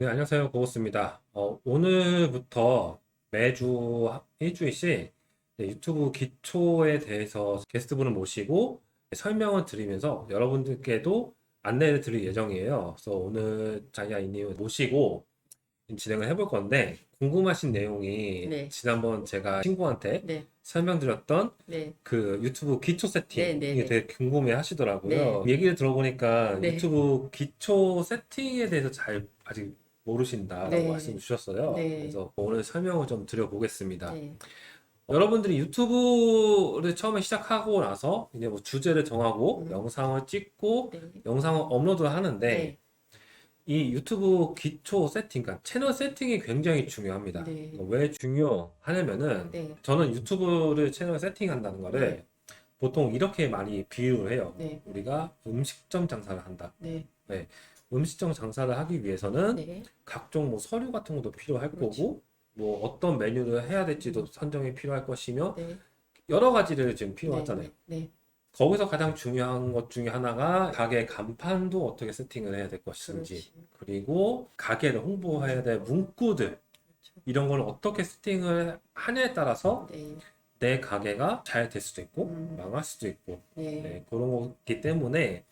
네, 안녕하세요. 고우스입니다. 오늘부터 매주 일주일씩 유튜브 기초에 대해서 게스트분을 모시고 설명을 드리면서 여러분들께도 안내를 드릴 예정이에요. 그래서 오늘 자이아이님 모시고 진행을 해볼 건데 궁금하신 내용이 네, 지난번 제가 친구한테 네, 설명드렸던 네, 그 유튜브 기초 세팅 네, 네, 이게 네, 되게 궁금해 하시더라고요. 네, 얘기를 들어보니까 네, 유튜브 기초 세팅에 대해서 잘 아직 모르신다라고 말씀 네, 주셨어요. 네, 그래서 오늘 설명을 좀 드려보겠습니다. 네, 여러분들이 유튜브를 처음에 시작하고 나서 이제 뭐 주제를 정하고 영상을 찍고 네, 영상을 업로드를 네, 하는데 이 유튜브 기초 세팅, 그러니까 채널 세팅이 굉장히 중요합니다. 네, 왜 중요하냐면은 네, 저는 유튜브를 채널 세팅한다는 네, 거를 보통 이렇게 많이 비유를 해요. 네, 우리가 음식점 장사를 한다. 네, 네. 음식점 장사를 하기 위해서는 네, 각종 뭐 서류 같은 것도 필요할 그렇죠. 거고, 뭐 어떤 메뉴를 해야 될지도 선정이 필요할 것이며, 네, 여러 가지를 지금 네, 필요하잖아요. 네, 네, 거기서 가장 중요한 것 중에 하나가 가게 간판도 어떻게 세팅을 해야 될 것인지, 그렇지. 그리고 가게를 홍보해야 될 문구들, 그렇죠. 이런 걸 어떻게 세팅을 하냐에 따라서 네, 내 가게가 잘 될 수도 있고, 음, 망할 수도 있고, 네, 네, 그런 거기 때문에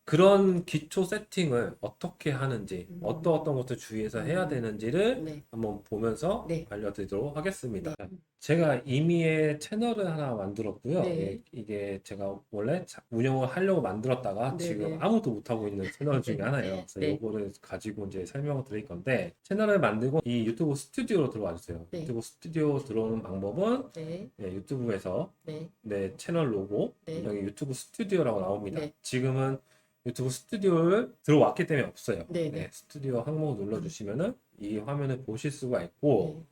그런 기초 세팅을 어떻게 하는지, 어떤 것들 주의해서 해야 되는지를 네, 한번 보면서 네, 알려드리도록 하겠습니다. 네, 제가 이미의 채널을 하나 만들었고요. 네, 이게 제가 원래 운영을 하려고 만들었다가 네, 지금 네, 아무도 못하고 있는 채널 중에 하나예요. 그래서 네, 이거를 가지고 이제 설명을 드릴 건데, 채널을 만들고 이 유튜브 스튜디오로 들어와 주세요. 네, 유튜브 스튜디오 들어오는 방법은 네, 유튜브에서 네, 내 채널 로고, 네, 여기 유튜브 스튜디오라고 나옵니다. 네, 지금은 유튜브 스튜디오를 들어왔기 때문에 없어요. 네, 네, 네, 스튜디오 항목을 눌러주시면은 이 화면을 보실 수가 있고,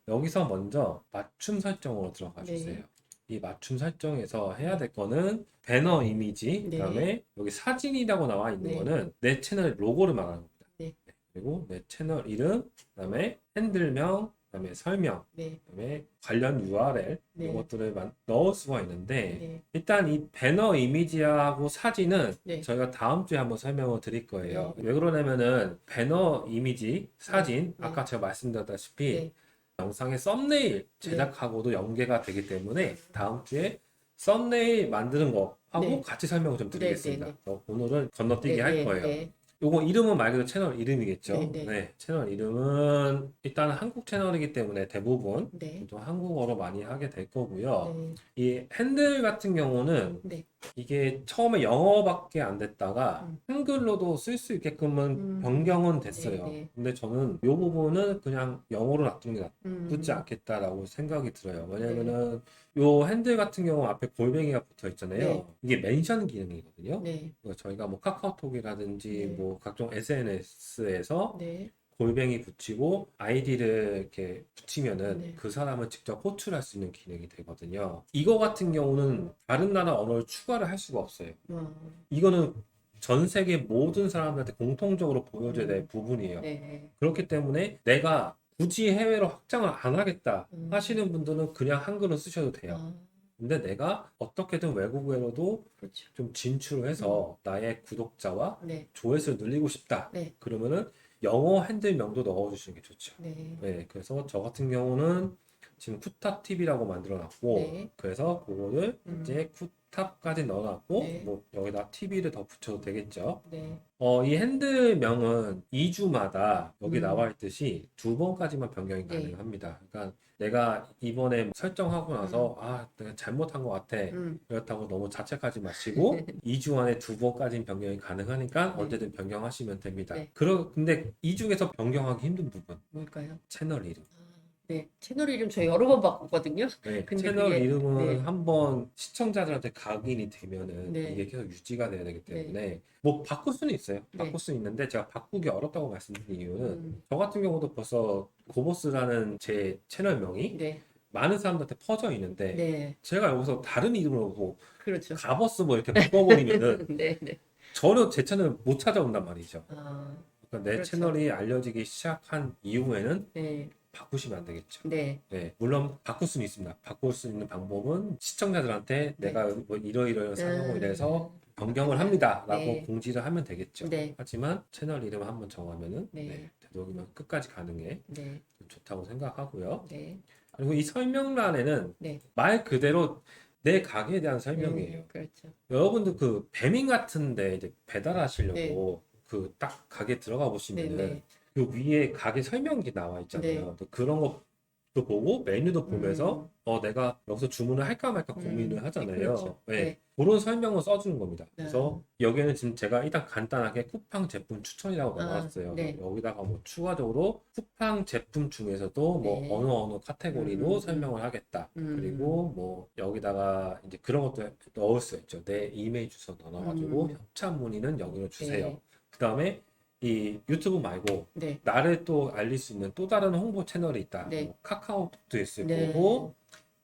여기서 먼저 맞춤 설정으로 들어가 주세요. 네, 이 맞춤 설정에서 해야 될 거는 배너 이미지, 네, 그다음에 여기 사진이라고 나와 있는 네, 거는 내 채널 로고를 말하는 겁니다. 네, 그리고 내 채널 이름, 그다음에 핸들명, 그다음에 설명, 네, 그다음에 관련 URL 이런 네, 것들을 넣을 수가 있는데 네, 일단 이 배너 이미지하고 사진은 네, 저희가 다음 주에 한번 설명을 드릴 거예요. 네, 왜 그러냐면은 배너 이미지, 네, 사진 네, 아까 제가 말씀드렸다시피 네, 영상의 썸네일 네, 제작하고도 연계가 되기 때문에 다음 주에 썸네일 만드는 거 하고 네, 같이 설명을 좀 네, 네, 드리겠습니다. 네, 오늘은 건너뛰기 네, 할 네, 거예요. 네, 요거 이름은 말 그대로 채널 네, 이름이겠죠. 네, 네, 채널 이름은 일단 한국 채널이기 때문에 대부분 네, 좀 한국어로 많이 하게 될 거고요. 네, 이 핸들 같은 경우는 네, 이게 처음에 영어밖에 안 됐다가 음, 한글로도 쓸 수 있게끔은 네, 변경은 네, 됐어요. 네, 근데 저는 이 부분은 그냥 영어로 놔두는 게 나쁘지 음, 않겠다라고 생각이 들어요. 네, 왜냐면은 요 핸들 같은 경우 앞에 골뱅이가 붙어 네, 있잖아요. 이게 멘션 기능이거든요. 네, 그래서 저희가 뭐 카카오톡이라든지 네, 뭐 각종 SNS에서 네, 골뱅이 붙이고 아이디를 이렇게 붙이면은 네, 그 사람을 직접 호출할 수 있는 기능이 되거든요. 이거 같은 경우는 다른 나라 언어를 추가를 할 수가 없어요. 어, 이거는 전 세계 모든 사람들한테 공통적으로 보여줘야 될 부분이에요. 네, 그렇기 때문에 내가 굳이 해외로 확장을 안 하겠다 음, 하시는 분들은 그냥 한글을 쓰셔도 돼요. 아, 근데 내가 어떻게든 외국에로도 그렇죠. 좀 진출을 해서 나의 구독자와 네, 조회수를 늘리고 싶다. 네, 그러면은 영어 핸들명도 넣어주시는 게 좋죠. 네, 네, 그래서 저 같은 경우는 지금 쿠탑 TV라고 만들어 놨고, 네, 그래서 그거를 이제 쿠탑까지 넣어놨고, 네, 뭐 여기다 TV를 더 붙여도 되겠죠. 네, 이 핸들명은 2주마다 여기 나와 음, 있듯이 두 번까지만 변경이 네, 가능합니다. 그러니까 내가 이번에 설정하고 나서 음, 내가 잘못한 것 같아. 음, 그렇다고 너무 자책하지 마시고 2주 안에 두 번까지는 변경이 가능하니까 네, 언제든 변경하시면 됩니다. 네, 근데 이 중에서 변경하기 힘든 부분, 뭘까요? 채널 이름. 아, 네, 채널 이름 저 여러 번 바꿨거든요. 네, 근데 채널 그게, 이름은 네, 한번 시청자들한테 각인이 되면은 네, 이게 계속 유지가 돼야 되기 네, 때문에 뭐 바꿀 수는 있어요. 네, 바꿀 수는 있는데 제가 바꾸기 어렵다고 말씀드린 이유는 음, 저 같은 경우도 벌써 고보스라는 제 채널명이 네, 많은 사람들한테 퍼져 있는데 네, 제가 여기서 다른 이름으로 뭐 그렇죠. 가버스 뭐 이렇게 바꿔버리면은 네, 네, 전혀 제 채널 못 찾아온단 말이죠. 아, 그러니까 내 그렇죠. 채널이 알려지기 시작한 이후에는 네, 바꾸시면 안 되겠죠. 네, 네, 물론 바꿀 수는 있습니다. 바꿀 수 있는 방법은 시청자들한테 네, 내가 뭐 이러이러한 상황으로 인해서 변경을 아, 합니다라고 네, 공지를 하면 되겠죠. 네, 하지만 채널 이름 한번 정하면은 네. 여기면 끝까지 가는 게 네. 좋다고 생각하고요. 네. 그리고 이 설명란에는 네. 말 그대로 내 가게에 대한 설명이에요. 그렇죠. 여러분들 그 배민 같은데 이제 배달하시려고 네. 그 딱 가게 들어가 네. 보시면은 네. 그 위에 가게 설명지 나와 있잖아요. 또 그런 것도 보고 메뉴도 보면서 내가 여기서 주문을 할까 말까 고민을 하잖아요. 그렇죠. 네. 네. 그런 설명을 써주는 겁니다. 그래서 여기에는 지금 제가 일단 간단하게 쿠팡 제품 추천이라고 넣어놨어요. 네. 여기다가 뭐 추가적으로 쿠팡 제품 중에서도 뭐 네. 어느 카테고리로 설명을 하겠다. 그리고 뭐 여기다가 이제 그런 것도 넣을 수 있죠. 내 이메일 주소 넣어가지고 협찬 문의는 여기로 주세요. 네. 그 다음에 이 유튜브 말고 네. 나를 또 알릴 수 있는 또 다른 홍보 채널이 있다. 네. 뭐 카카오톡도 있을 네. 거고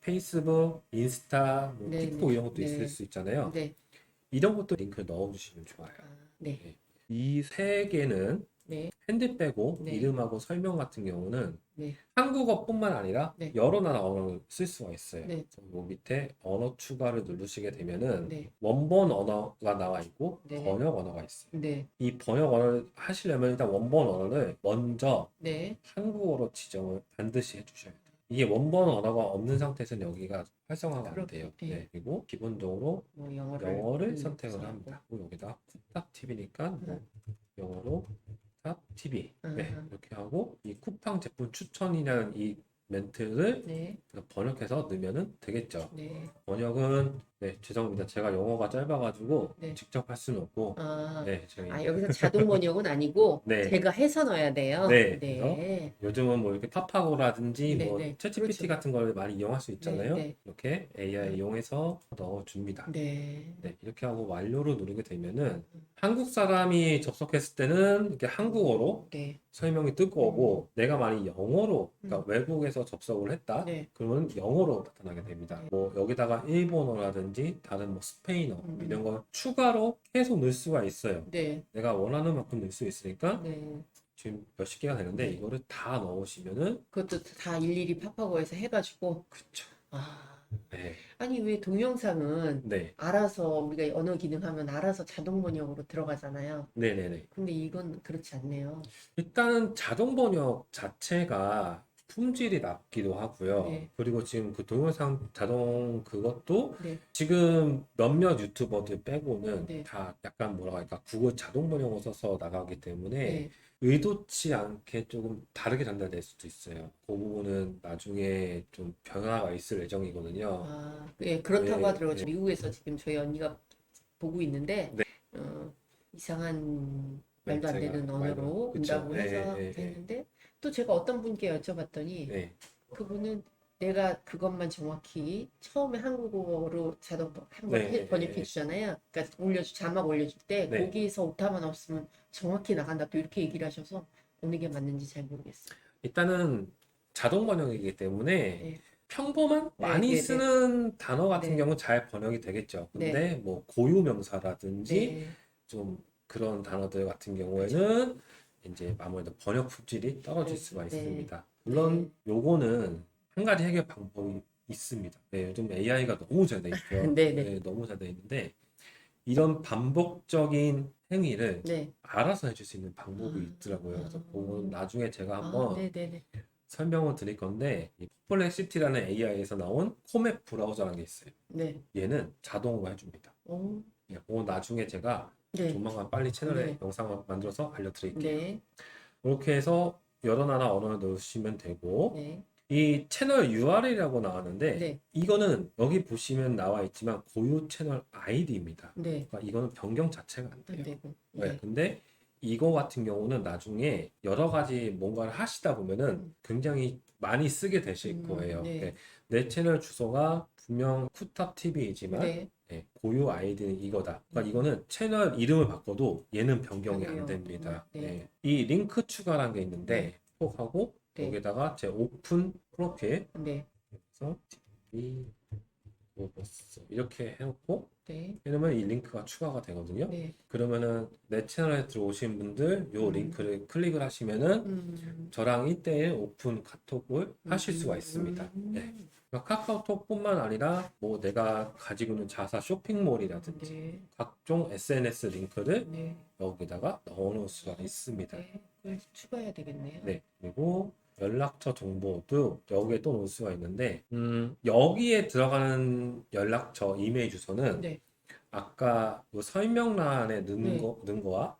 페이스북, 인스타, 뭐 네. 틱톡 이런 것도 네. 있을 수 있잖아요. 네. 이런 것도 링크를 넣어주시면 좋아요. 네. 이 세 개는 네. 핸드 빼고 네. 이름하고 설명 같은 경우는 네. 한국어뿐만 아니라 네. 여러 나라 언어를 쓸 수가 있어요. 네. 요 밑에 언어 추가를 누르시게 되면은 네. 원본 언어가 나와 있고 네. 번역 언어가 있어요. 네. 이 번역 언어를 하시려면 일단 원본 언어를 먼저 네. 한국어로 지정을 반드시 해주셔야 돼요. 이게 원본 언어가 없는 상태에서는 여기가 활성화가 안 그렇죠. 돼요. 네. 네. 그리고 기본적으로 뭐 영어를 선택을 합니다. 그리고 여기다 쿠팡 TV니까 뭐 영어로 쿠팡 TV 네, 이렇게 하고 이 쿠팡 제품 추천이라는 이 멘트를 네. 번역해서 넣으면 되겠죠. 네. 번역은 네, 죄송합니다. 제가 영어가 짧아가지고 네. 직접 할 수는 없고 네, 제가 여기서 자동 번역은 아니고 네. 제가 해서 넣어야 돼요. 네, 네. 요즘은 뭐 이렇게 팝하고라든지 네, 뭐 네. 챗GPT 그렇죠. 같은 걸 많이 이용할 수 있잖아요. 네, 네. 이렇게 AI 이용해서 넣어줍니다. 네. 네, 이렇게 하고 완료를 누르게 되면은 한국 사람이 접속했을 때는 이렇게 한국어로 네. 설명이 뜰 거고 내가 만약 영어로 그러니까 외국에서 접속을 했다 네. 그러면 영어로 나타나게 됩니다. 뭐 여기다가 일본어라든지 다른 뭐 스페인어 이런 걸 추가로 계속 넣을 수가 있어요. 네. 내가 원하는 만큼 넣을 수 있으니까 네. 지금 몇십 개가 되는데 네. 이거를 다 넣으시면은 그것도 다 일일이 팝하고에서 해가지고. 그쵸. 아. 네. 아니 왜 동영상은 네. 알아서 우리가 언어 기능하면 알아서 자동 번역으로 들어가잖아요. 네네네. 근데 이건 그렇지 않네요. 일단은 자동 번역 자체가 품질이 낮기도 하고요. 네. 그리고 지금 그 동영상 자동 그것도 네. 지금 몇몇 유튜버들 빼고는 네. 다 약간 뭐라고 할까 국어 자동 번역을 써서 나가기 때문에 네. 의도치 않게 조금 다르게 전달될 수도 있어요. 그 부분은 나중에 좀 변화가 있을 예정이거든요. 예, 그렇다고 네, 하더라고요. 네. 미국에서 지금 저희 언니가 보고 있는데 네. 이상한 말도 안 제가 되는 언어로 그쵸. 온다고 해서 네, 네, 했는데 또 제가 어떤 분께 여쭤봤더니 네. 그분은 내가 그것만 정확히 처음에 한국어로 자동 한번 네, 번역해 네. 주잖아요. 그러니까 자막 올려줄 때 네. 거기서 오타만 없으면 정확히 나간다 또 이렇게 얘기를 하셔서 어느 게 맞는지 잘 모르겠어요. 일단은 자동 번역이기 때문에 네. 평범한 네, 많이 네, 네. 쓰는 단어 같은 네. 경우는 잘 번역이 되겠죠. 근데 네. 뭐 고유 명사라든지 네. 좀 그런 단어들 같은 경우에는 이제 아무래도 번역 품질이 떨어질 네. 수가 네. 있습니다. 물론 요거는 한 가지 해결 방법이 있습니다. 네, 요즘 AI가 너무 잘 돼 있고요. 네, 네. 네, 너무 잘 돼 있는데 이런 반복적인 행위를 네. 알아서 해줄 수 있는 방법이 있더라고요. 그래서 그건 나중에 제가 한번 네네네. 설명을 드릴 건데 이 퍼플렉시티라는 AI에서 나온 코맵 브라우저라는 게 있어요. 네. 얘는 자동으로 해줍니다. 오. 예, 그거 나중에 제가 네. 조만간 빨리 채널에 네. 영상을 만들어서 알려드릴게요. 네. 이렇게 해서 여러 나라 언어를 넣으시면 되고 네. 이 채널 URL이라고 나왔는데 네. 이거는 여기 보시면 나와 있지만 고유 채널 아이디입니다. 네. 그러니까 이거는 변경 자체가 안 돼요. 안 되고. 네, 네. 근데 이거 같은 경우는 나중에 여러 가지 뭔가를 하시다 보면은 굉장히 많이 쓰게 되실 거예요. 네. 네, 내 채널 주소가 분명 쿠탑 TV이지만 네. 고유 아이디는 이거다. 그러니까 이거는 채널 이름을 바꿔도 얘는 변경이 안 됩니다. 네. 네. 이 링크 추가라는 게 있는데 꼭 하고 네. 여기다가 제 오픈 프로필 네. 그래서 TV 로버스 이렇게 해놓고 네. 이러면 이 링크가 추가가 되거든요. 네. 그러면은 내 채널에 들어오신 분들 요 링크를 클릭을 하시면은 저랑 1대1 오픈 카톡을 하실 수가 있습니다. 네. 그러니까 카카오톡뿐만 아니라 뭐 내가 가지고 있는 자사 쇼핑몰이라든지 네. 각종 SNS 링크를 네. 여기다가 넣어놓을 수가 있습니다. 네. 그걸 추가해야 되겠네요. 네. 그리고 연락처 정보도 여기에 또 넣을 수가 있는데, 여기에 들어가는 연락처 이메일 주소는 네. 아까 요 설명란에 네. 넣은 거와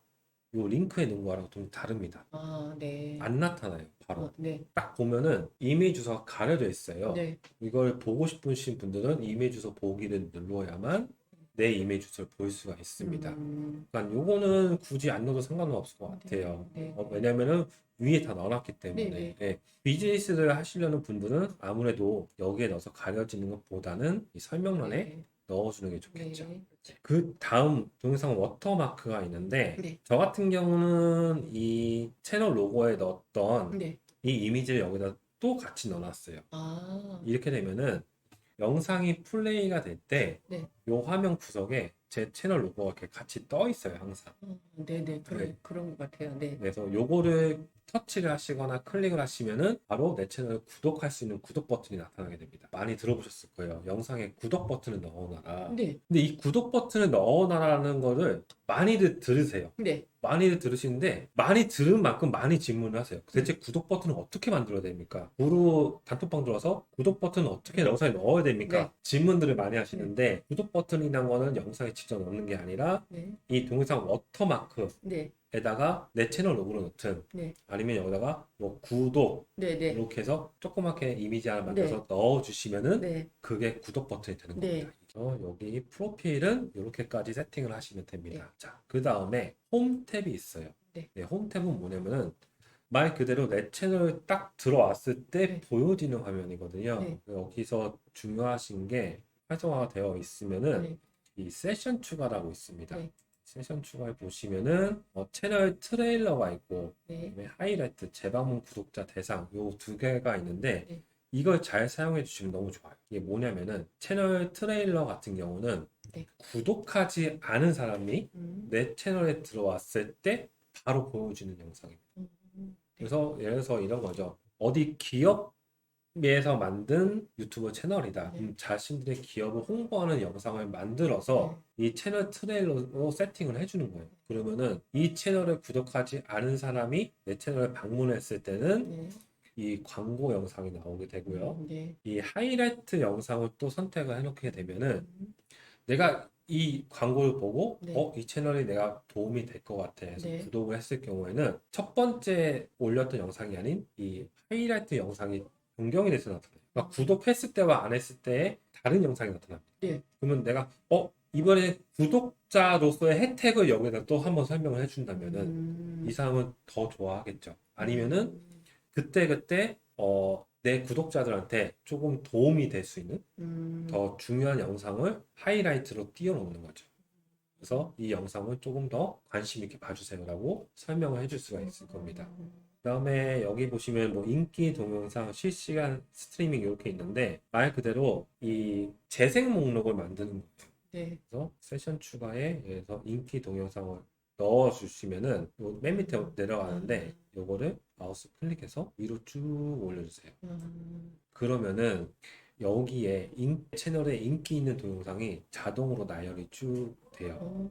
요 링크에 넣은 거랑 좀 다릅니다. 아, 네. 안 나타나요, 바로. 네. 딱 보면은 이메일 주소가 가려져 있어요. 네. 이걸 보고 싶으신 분들은 이메일 주소 보기를 눌러야만 내 이메일 주소를 볼 수가 있습니다. 그러니까 요거는 굳이 안 넣어도 상관은 없을 것 같아요. 네. 왜냐면은 위에 다 넣어놨기 때문에. 네. 예. 비즈니스를 하시려는 분들은 아무래도 여기에 넣어서 가려지는 것보다는 이 설명란에 네. 넣어주는 게 좋겠죠. 네. 그 다음 동영상 워터마크가 있는데 네. 저 같은 경우는 이 채널 로고에 넣었던 네. 이 이미지를 여기다 또 같이 넣어놨어요. 아, 이렇게 되면은 영상이 플레이가 될 때 네. 요 화면 구석에 제 채널 로고가 이렇게 같이 떠 있어요, 항상. 네네. 네. 그런 것 같아요. 네. 그래서 요거를 터치를 하시거나 클릭을 하시면은 바로 내 채널을 구독할 수 있는 구독 버튼이 나타나게 됩니다. 많이 들어보셨을 거예요. 영상에 구독 버튼을 넣어놔라. 네. 근데 이 구독 버튼을 넣어놔라는 거를 많이들 들으세요. 네. 많이들 들으시는데 많이 들은 만큼 많이 질문을 하세요. 대체 구독 버튼을 어떻게 만들어야 됩니까? 구루 단톡방 들어와서 구독 버튼을 어떻게 영상에 넣어야 됩니까? 네. 질문들을 많이 하시는데 구독 버튼이란 거는 영상에 직접 넣는 게 아니라 네. 이 동영상 워터마크 네. 에다가 내 채널 로고를 넣든 네. 아니면 여기다가 뭐 구독 네. 네. 이렇게 해서 조그맣게 이미지 하나 만들어서 넣어주시면은 네. 그게 구독 버튼이 되는 네. 겁니다. 그래서 여기 프로필은 이렇게까지 세팅을 하시면 됩니다. 네. 자, 그 다음에 홈 탭이 있어요. 네. 홈 탭은 뭐냐면은 말 그대로 내 채널 딱 들어왔을 때 네. 보여지는 화면이거든요. 네. 여기서 중요하신 게 활성화가 되어 있으면은 네. 이 세션 추가라고 있습니다. 네. 세션 추가에 보시면은 채널 트레일러가 있고 네. 그다음에 하이라이트, 재방문 구독자 대상 요 두 개가 있는데 네. 이걸 잘 사용해 주시면 너무 좋아요. 이게 뭐냐면은 채널 트레일러 같은 경우는 네. 구독하지 않은 사람이 음. 내 채널에 들어왔을 때 바로 보여주는 영상입니다. 그래서 예를 들어서 이런 거죠. 어디 기업에서 만든 유튜브 채널이다. 네. 자신들의 기업을 홍보하는 영상을 만들어서 이 채널 트레일러로 세팅을 해주는 거예요. 그러면은 이 채널을 구독하지 않은 사람이 내 채널을 방문했을 때는 네. 이 광고 영상이 나오게 되고요. 네. 이 하이라이트 영상을 또 선택을 해놓게 되면은 내가 이 광고를 보고 네. 이 채널이 내가 도움이 될 것 같아 해서 네. 구독을 했을 경우에는 첫 번째 올렸던 영상이 아닌 이 하이라이트 영상이 변경이 돼서 나타나요. 그러니까 구독했을 때와 안 했을 때의 다른 영상이 나타납니다. 네. 그러면 내가 이번에 구독자로서의 혜택을 여기다 또 한번 설명을 해준다면은 이 사람은 더 좋아하겠죠. 아니면은 그때 내 구독자들한테 조금 도움이 될 수 있는 더 중요한 영상을 하이라이트로 띄워놓는 거죠. 그래서 이 영상을 조금 더 관심 있게 봐주세요라고 설명을 해줄 수가 있을 겁니다. 그다음에 여기 보시면 뭐 인기 동영상, 실시간 스트리밍 이렇게 있는데 말 그대로 이 재생 목록을 만드는 거예요. 네. 그래서 세션 추가에 그래서 인기 동영상을 넣어주시면은 맨 밑에 내려가는데 요거를 마우스 클릭해서 위로 쭉 올려주세요. 그러면은 여기에 채널에 인기 있는 동영상이 자동으로 나열이 쭉 돼요.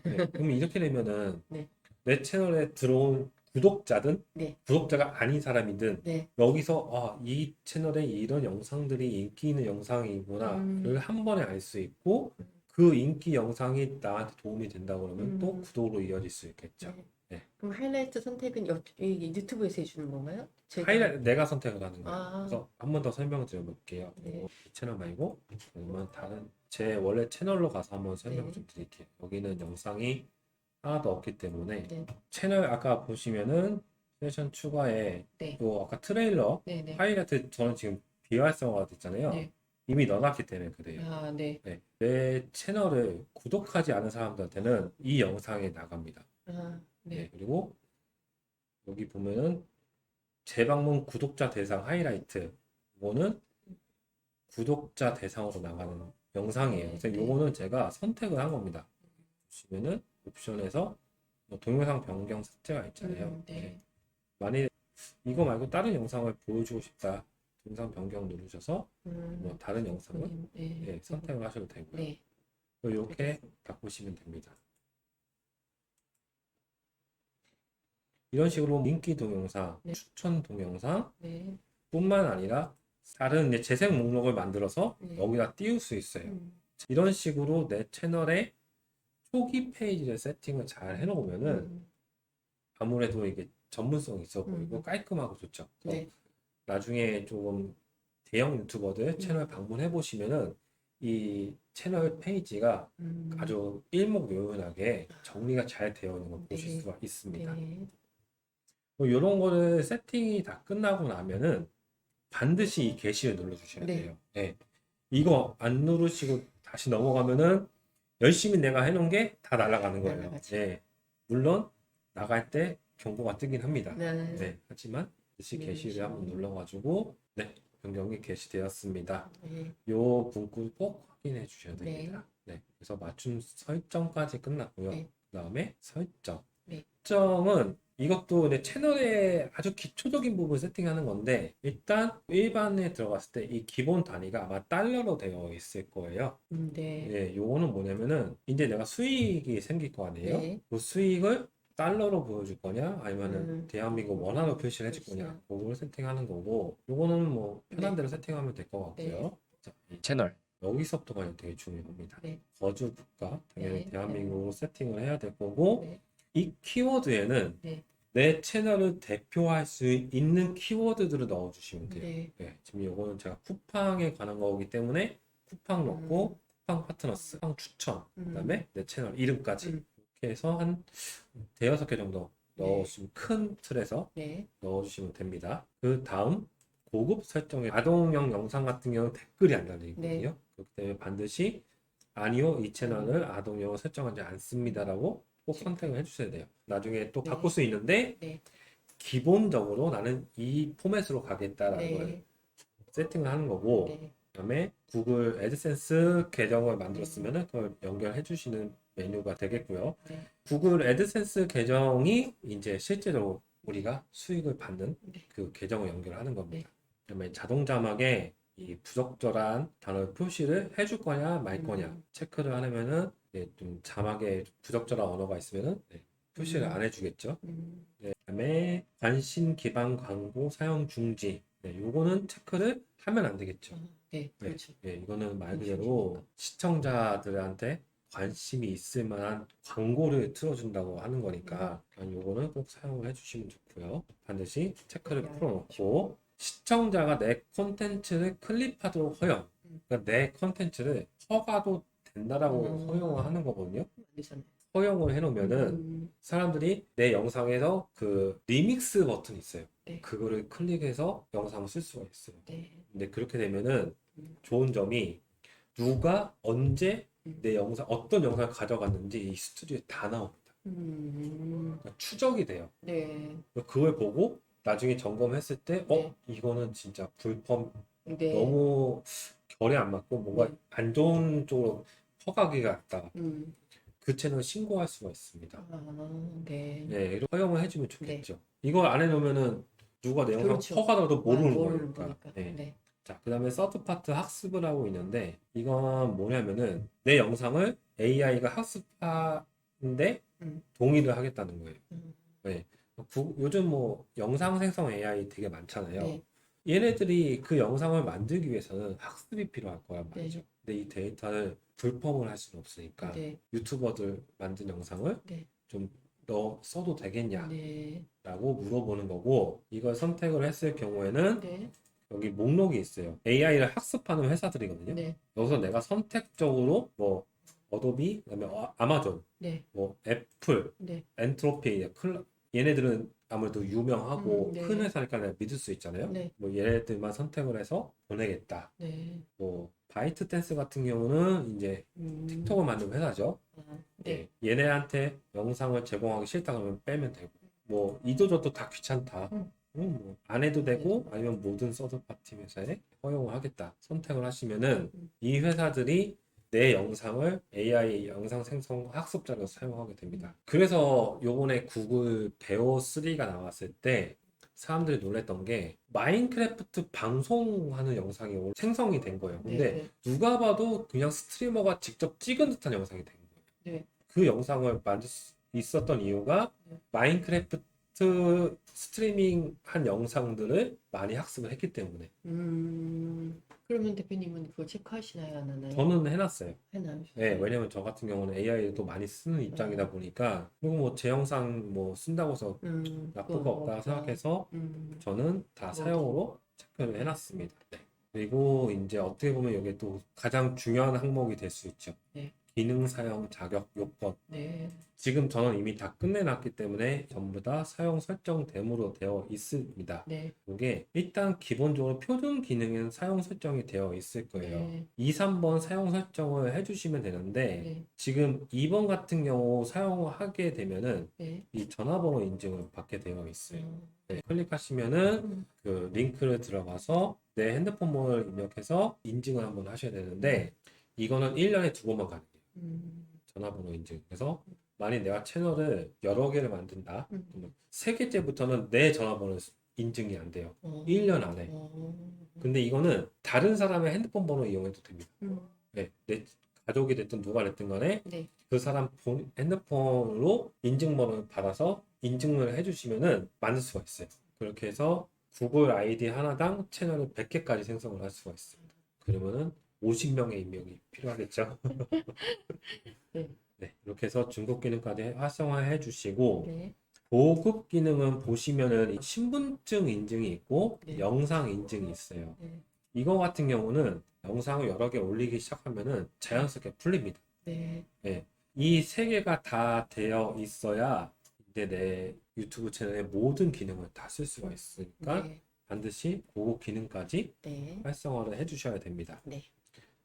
네, 그럼 이렇게 되면은 네. 내 채널에 들어온 구독자든 네. 구독자가 아닌 사람이든 네. 여기서 이 채널에 이런 영상들이 인기 있는 영상이구나를 한 번에 알 수 있고 그 인기 영상이 나한테 도움이 된다 그러면 또 구독으로 이어질 수 있겠죠. 네. 그럼 하이라이트 선택은 이 유튜브에서 해주는 건가요? 하이라이트 내가 선택을 하는 거예요. 아. 그래서 한 번 더 설명을 드려볼게요. 네. 이 채널 말고 그러면 다른 제 원래 채널로 가서 한번 설명을 네. 좀 드릴게요. 여기는 영상이 하나도 없기 때문에 네. 채널 아까 보시면은 세션 추가에 네. 또 아까 트레일러 네. 네. 하이라이트 저는 지금 비활성화가 됐잖아요. 네. 이미 넣어놨기 때문에 그래요. 아, 네. 네. 내 채널을 구독하지 않은 사람들한테는 이 영상에 나갑니다. 아, 네. 네. 그리고 여기 보면은 재방문 구독자 대상 하이라이트 이거는 구독자 대상으로 나가는 영상이에요. 그래서 요거는 제가 선택을 한 겁니다. 보시면은 옵션에서 뭐 동영상 변경 삭제가 있잖아요. 네. 만약에 이거 말고 다른 영상을 보여주고 싶다. 동영상 변경 누르셔서 뭐 다른 영상을 예, 선택을 하셔도 되고요. 네. 이렇게 바꾸시면 됩니다. 이런 식으로 인기 동영상, 네. 추천 동영상 네. 뿐만 아니라 다른 이제 재생 목록을 만들어서 네. 여기다 띄울 수 있어요. 이런 식으로 내 채널의 초기 페이지를 세팅을 잘 해놓으면은 아무래도 이게 전문성이 있어 보이고 깔끔하고 좋죠. 네. 나중에 조금 대형 유튜버들 채널 방문해 보시면은 이 채널 페이지가 아주 일목요연하게 정리가 잘 되어 있는 걸 보실 네. 수가 있습니다. 네. 뭐 이런 거를 세팅이 다 끝나고 나면은 반드시 이 게시를 눌러주셔야 네. 돼요. 네. 이거 안 누르시고 다시 넘어가면은 열심히 내가 해놓은 게 다 날아가는 거예요. 날아가죠. 네. 물론 나갈 때 경고가 뜨긴 합니다. 네. 네. 하지만 다시 네. 게시를 한번 눌러가지고 네. 변경이 게시되었습니다. 네. 요 문구 꼭 확인해 주셔야 됩니다. 네. 그래서 맞춤 설정까지 끝났고요. 네. 그 다음에 설정. 네. 설정은 이것도 내 채널의 아주 기초적인 부분 세팅하는 건데 일단 일반에 들어갔을 때 이 기본 단위가 아마 달러로 되어 있을 거예요. 네. 예, 요거는 뭐냐면은 이제 내가 수익이 생길 거 아니에요? 네. 그 수익을 달러로 보여줄 거냐 아니면은 대한민국 원화로 표시를 해줄 거냐 그렇죠. 그걸 세팅하는 거고 요거는 뭐 편한 네. 대로 세팅하면 될 것 같고요. 네. 자, 이 채널 여기서부터가 되게 중요합니다. 네. 거주 국가 당연히 네. 대한민국으로 세팅을 해야 될 거고 네. 이 키워드에는 네. 내 채널을 대표할 수 있는 키워드들을 넣어주시면 돼요. 네. 네, 지금 요거는 제가 쿠팡에 관한 거기 때문에 쿠팡 넣고 쿠팡 파트너스, 쿠팡 추천, 그다음에 내 채널 이름까지 이렇게 해서 한 대여섯 개 정도 넣어주시면 큰 틀에서 네. 넣어주시면 됩니다. 그 다음 고급 설정에 아동용 영상 같은 경우는 댓글이 안 달리거든요. 네. 그렇기 때문에 반드시 아니요 이 채널을 아동용으로 설정하지 않습니다라고 꼭 선택을 해주셔야 돼요. 나중에 또 네. 바꿀 수 있는데 네. 기본적으로 나는 이 포맷으로 가겠다라는 걸 네. 세팅을 하는 거고 네. 그다음에 구글 애드센스 계정을 만들었으면 그걸 연결해 주시는 메뉴가 되겠고요. 네. 구글 애드센스 계정이 이제 실제로 우리가 수익을 받는 네. 그 계정을 연결하는 겁니다. 그다음에 자동 자막에 이 부적절한 단어 표시를 해줄 거냐 말 거냐 체크를 하려면은 좀 자막에 부적절한 언어가 있으면은 표시를 안 해주겠죠. 그다음에 관심 기반 광고 사용 중지. 요거는 체크를 하면 안 되겠죠. 네. 그렇죠. 이거는 말 그대로 시청자들한테 관심이 있을 만한 광고를 틀어준다고 하는 거니까 요거는 꼭 사용을 해주시면 좋고요. 반드시 체크를 풀어놓고 시청자가 내 콘텐츠를 클립하도록 허용. 그러니까 내 콘텐츠를 허가도 된다라고 허용을 하는 거거든요. 허용을 해놓으면은 사람들이 내 영상에서 그 리믹스 버튼이 있어요. 네. 그거를 클릭해서 영상을 쓸 수가 있어요. 네. 근데 그렇게 되면은 좋은 점이 누가 언제 내 영상 어떤 영상을 가져갔는지 이 스튜디오에 다 나옵니다. 그러니까 추적이 돼요. 네. 그걸 보고 나중에 점검했을 때 네. 이거는 진짜 불법 네. 너무 결이 안 맞고 뭔가 네. 안 좋은 쪽으로 허가기가 같다. 음. 그 채널 신고할 수가 있습니다. 네. 이렇게 허용을 해주면 좋겠죠. 이걸 안 해놓으면은 누가 내 영상 그렇죠. 허가라도 모르는 모르는 거니까. 거니까. 네. 자, 그 다음에 서드 파트 학습을 하고 있는데 이건 뭐냐면은 내 영상을 AI가 학습하는데 동의를 하겠다는 거예요. 요즘 뭐 영상 생성 AI 되게 많잖아요. 네. 얘네들이 그 영상을 만들기 위해서는 학습이 필요할 거란 말이죠. 네. 근데 이 데이터를 불펌을 할 수는 없으니까 네. 유튜버들 만든 영상을 네. 좀 너 써도 되겠냐라고 네. 물어보는 거고 이걸 선택을 했을 경우에는 네. 여기 목록이 있어요. AI를 학습하는 회사들이거든요. 네. 여기서 내가 선택적으로 뭐 어도비, 그다음에 아마존, 네. 뭐 애플, 네. 엔트로피, 얘네들은 아무래도 유명하고 네. 큰 회사니까 내가 믿을 수 있잖아요. 네. 뭐 얘네들만 선택을 해서 보내겠다. 네. 뭐 바이트 댄스 같은 경우는 이제 틱톡을 만든 회사죠. 네. 얘네한테 영상을 제공하기 싫다 그러면 빼면 되고 뭐 이도저도 다 귀찮다. 뭐안 해도 되고 아니면 모든 서드파티 회사에 허용을 하겠다 선택을 하시면은 이 회사들이 내 영상을 AI 영상 생성 학습자로 사용하게 됩니다. 그래서 요번에 구글 베어 3가 나왔을 때 사람들이 놀랬던 게 마인크래프트 방송하는 영상이 생성이 된 거예요. 근데 네. 누가 봐도 그냥 스트리머가 직접 찍은 듯한 영상이 된 거예요. 네. 그 영상을 만들 수 있었던 이유가 네. 마인크래프트 스트리밍 한 영상들을 많이 학습을 했기 때문에 그러면 대표님은 그거 체크하시나요? 안 하나요? 저는 해놨어요. 해놔요. 네, 왜냐면 저 같은 경우는 AI도 많이 쓰는 입장이다 보니까 그리고 뭐 제 영상 뭐 쓴다고 해서 나쁠 그건 거 없다 없다. 생각해서 저는 다 그거 사용으로 체크를 해놨습니다. 네. 그리고 이제 어떻게 보면 이게 또 가장 중요한 항목이 될 수 있죠. 네. 기능 사용 자격 요건. 네. 지금 저는 이미 다 끝내놨기 때문에 전부 다 사용 설정됨으로 되어 있습니다. 네. 이게 일단 기본적으로 표준 기능은 사용 설정이 되어 있을 거예요. 네. 2, 3번 사용 설정을 해주시면 되는데 네. 지금 2번 같은 경우 사용하게 되면은 네. 이 전화번호 인증을 받게 되어 있어요. 음. 네, 클릭하시면은 그 링크를 들어가서 내 핸드폰 번호를 입력해서 인증을 한번 하셔야 되는데 이거는 1년에 2번만 가능해요. 전화번호 인증. 그래서 만약 내가 채널을 여러 개를 만든다. 그러면 3개째부터는 내 전화번호 인증이 안 돼요. 1년 안에. 근데 이거는 다른 사람의 핸드폰 번호 이용해도 됩니다. 네, 내 가족이 됐든 누가 됐든 간에 네. 그 사람 핸드폰으로 인증번호를 받아서 인증을 해주시면은 만들 수가 있어요. 그렇게 해서 구글 아이디 하나당 채널을 100개까지 생성을 할 수가 있습니다. 그러면은 50명의 입력이 필요하겠죠. 네. 네, 이렇게 해서 중급 기능까지 활성화해 주시고 네. 고급 기능은 보시면은 신분증 인증이 있고 네. 영상 인증이 있어요. 네. 이거 같은 경우는 영상을 여러 개 올리기 시작하면은 자연스럽게 풀립니다. 네. 네, 이 세 개가 다 되어 있어야 이제 내 유튜브 채널의 모든 기능을 다 쓸 수가 있으니까 네. 반드시 고급 기능까지 네. 활성화를 해주셔야 됩니다. 네.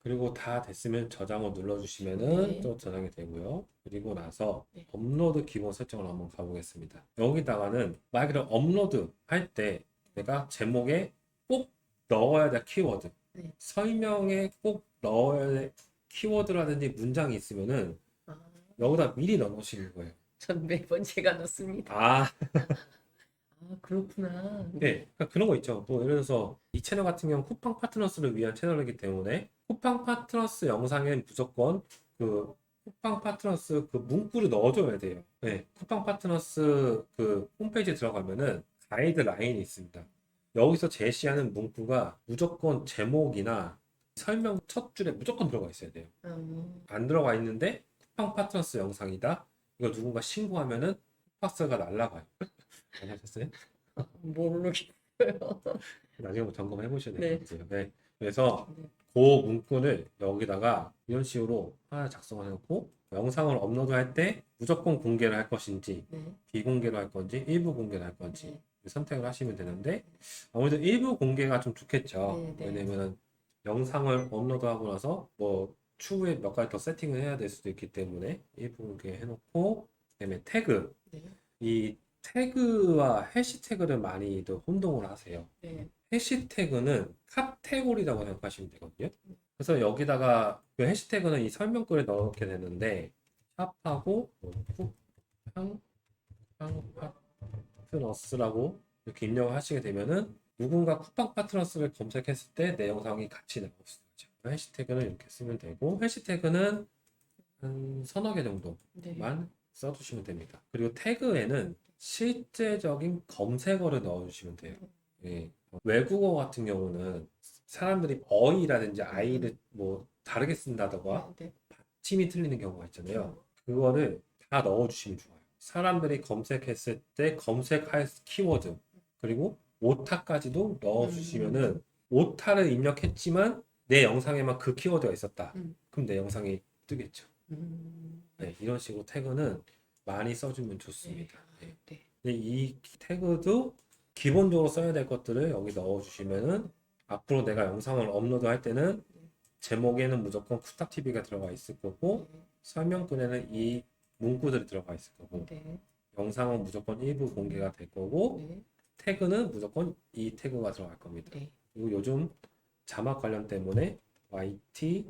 그리고 다 됐으면 저장을 눌러주시면은 네. 또 저장이 되고요. 그리고 나서 네. 업로드 기본 설정을 한번 가보겠습니다. 여기다가는 말 그대로 업로드 할 때 내가 제목에 꼭 넣어야 될 키워드, 네. 설명에 꼭 넣어야 될 키워드라든지 문장이 있으면은 아, 여기다 미리 넣어놓으시는 거예요. 전 매번 제가 넣습니다. 아, 아, 그렇구나. 네. 그러니까 그런 거 있죠. 또 예를 들어서 이 채널 같은 경우는 쿠팡 파트너스를 위한 채널이기 때문에 쿠팡 파트너스 영상엔 무조건 그 쿠팡 파트너스 그 문구를 넣어줘야 돼요. 네. 쿠팡 파트너스 그 홈페이지에 들어가면은 가이드라인이 있습니다. 여기서 제시하는 문구가 무조건 제목이나 설명 첫 줄에 무조건 들어가 있어야 돼요. 안 들어가 있는데 쿠팡 파트너스 영상이다. 이거 누군가 신고하면은 쿠팡스가 날라가요. 안 하셨어요? 모르겠어요. 나중에 한번 점검해 보셔야 네. 될 것 같아요. 네. 그래서 네. 그 문구를 여기다가 이런 식으로 하나 작성해 놓고 영상을 업로드할 때 무조건 공개를 할 것인지 네. 비공개로 할 건지 일부 공개를 할 건지 네. 선택을 하시면 되는데 아무래도 일부 공개가 좀 좋겠죠. 네, 네. 왜냐면은 영상을 업로드하고 나서 뭐 추후에 몇 가지 더 세팅을 해야 될 수도 있기 때문에 일부 공개 해놓고 그다음에 태그 네. 이 태그와 해시태그를 많이들 혼동을 하세요. 네. 해시태그는 카테고리라고 생각하시면 되거든요. 그래서 여기다가 그 해시태그는 이 설명글에 넣게 되는데 샵하고 쿠팡 파트너스라고 이렇게 입력을 하시게 되면은 누군가 쿠팡 파트너스를 검색했을 때 내 영상이 같이 나올 수 있죠. 해시태그는 이렇게 쓰면 되고 해시태그는 한 서너 개 정도만 네. 써주시면 됩니다. 그리고 태그에는 실제적인 검색어를 넣어주시면 돼요. 예. 외국어 같은 경우는 사람들이 어이라든지 아이를 뭐 다르게 쓴다던가 네. 받침이 틀리는 경우가 있잖아요. 그거를 다 넣어주시면 좋아요. 사람들이 검색했을 때 검색할 키워드 그리고 오타까지도 넣어주시면은 오타를 입력했지만 내 영상에만 그 키워드가 있었다. 그럼 내 영상이 뜨겠죠. 네, 이런 식으로 태그는 많이 써주면 좋습니다. 네. 네. 근데 이 태그도 기본적으로 써야 될 것들을 여기 넣어주시면은 앞으로 내가 영상을 업로드할 때는 제목에는 무조건 쿠탁TV가 들어가 있을 거고 설명글에는 이 문구들이 들어가 있을 거고 네. 영상은 무조건 일부 공개가 될 거고 네. 태그는 무조건 이 태그가 들어갈 겁니다. 네. 그리고 요즘 자막 관련 때문에 YT,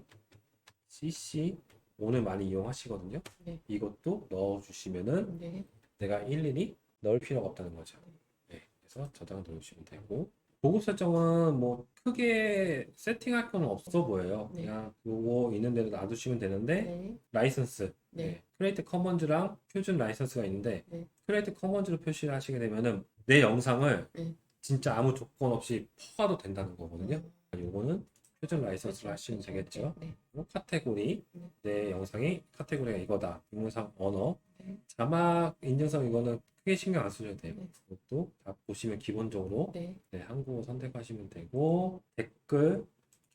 CC 오늘 많이 이용하시거든요. 네. 이것도 넣어주시면은 네. 내가 일일이 넣을 필요가 없다는 거죠. 네, 그래서 저장 넣으시면 되고 보급 설정은 뭐 크게 세팅할 건 없어 보여요. 네. 그냥 요거 있는 대로 놔두시면 되는데 네. 라이선스, 네. 크리에이트 커먼즈랑 표준 라이선스가 있는데 네. 크리에이트 커먼즈로 표시를 하시게 되면은 내 영상을 네. 진짜 아무 조건 없이 퍼가도 된다는 거거든요. 음. 요거는 표준 라이선스로 그렇죠. 하시면 그렇죠. 되겠죠. 네. 그리고 카테고리, 네. 내 영상이 카테고리가 이거다. 동영상 언어, 네. 자막 인증성 이거는 크게 신경 안 쓰셔도 돼요. 네. 그것도 다 보시면 기본적으로 네. 한국어 선택하시면 되고 댓글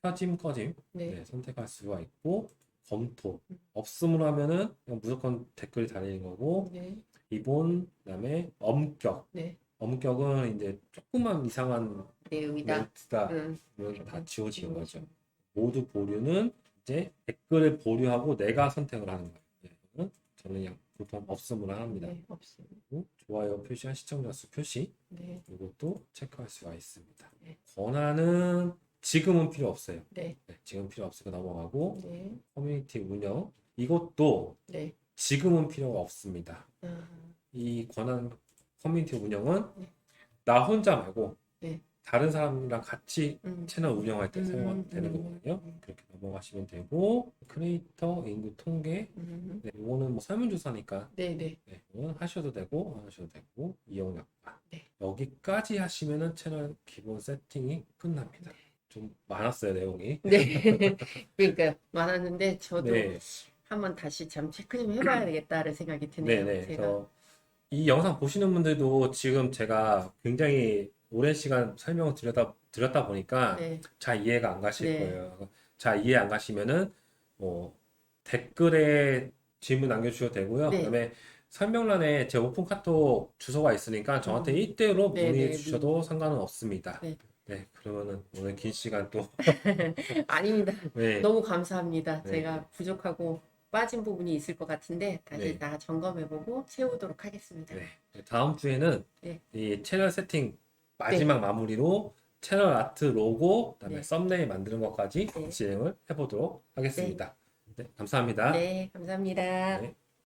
켜짐 꺼짐 네. 선택할 수가 있고 검토 음. 없음으로 하면은 그냥 무조건 댓글이 달리는 거고 네. 기본 그다음에 엄격 네. 엄격은 이제 조금만 이상한 내용이다. 멘트다 음. 그러면 다 지워지는 거죠. 지워지죠. 모두 보류는 이제 댓글을 보류하고 내가 선택을 하는 거예요. 이거는 저는 그냥 보통 없음으로 합니다. 네. 없습니다. 그리고 좋아요 표시한 시청자 수 표시 네. 이것도 체크할 수가 있습니다. 네. 권한은 지금은 필요 없어요. 네. 지금 필요 없으니까 넘어가고 네. 커뮤니티 운영 이것도 네. 지금은 필요가 없습니다. 아. 이 권한 커뮤니티 운영은 네. 나 혼자 말고 네. 다른 사람이랑 같이 음. 채널 운영할 때 사용되는 거거든요. 그렇게 넘어가시면 되고 크리에이터 인구 통계 음. 이거는 뭐 설문조사니까 네. 네. 이거는 하셔도 되고 안 하셔도 되고 이용 약관 네. 여기까지 하시면은 채널 기본 세팅이 끝납니다. 좀 많았어요 내용이. 네. 그러니까 많았는데 저도 네, 한번 다시 참 체크 좀 해봐야 되겠다는 생각이 드네요. 네. 제가. 그래서 이 영상 보시는 분들도 지금 제가 굉장히 오랜 시간 설명을 드렸다 보니까 네. 잘 이해가 안 가실 네. 거예요. 잘 이해 안 가시면은 뭐 댓글에 질문 남겨주셔도 되고요. 네. 그다음에 설명란에 제 오픈 카톡 주소가 있으니까 저한테 1대1로 네, 문의해 네, 주셔도 상관은 없습니다. 네. 네, 그러면은 오늘 긴 시간 또 아닙니다. 네, 너무 감사합니다. 네. 제가 부족하고 빠진 부분이 있을 것 같은데 다시 네. 다 점검해보고 채우도록 하겠습니다. 네. 다음 주에는 네. 이 채널 세팅 마지막 마무리로 채널 아트 로고, 그다음에 네. 썸네일 만드는 것까지 네. 진행을 해보도록 하겠습니다. 네, 감사합니다. 네, 감사합니다. 네.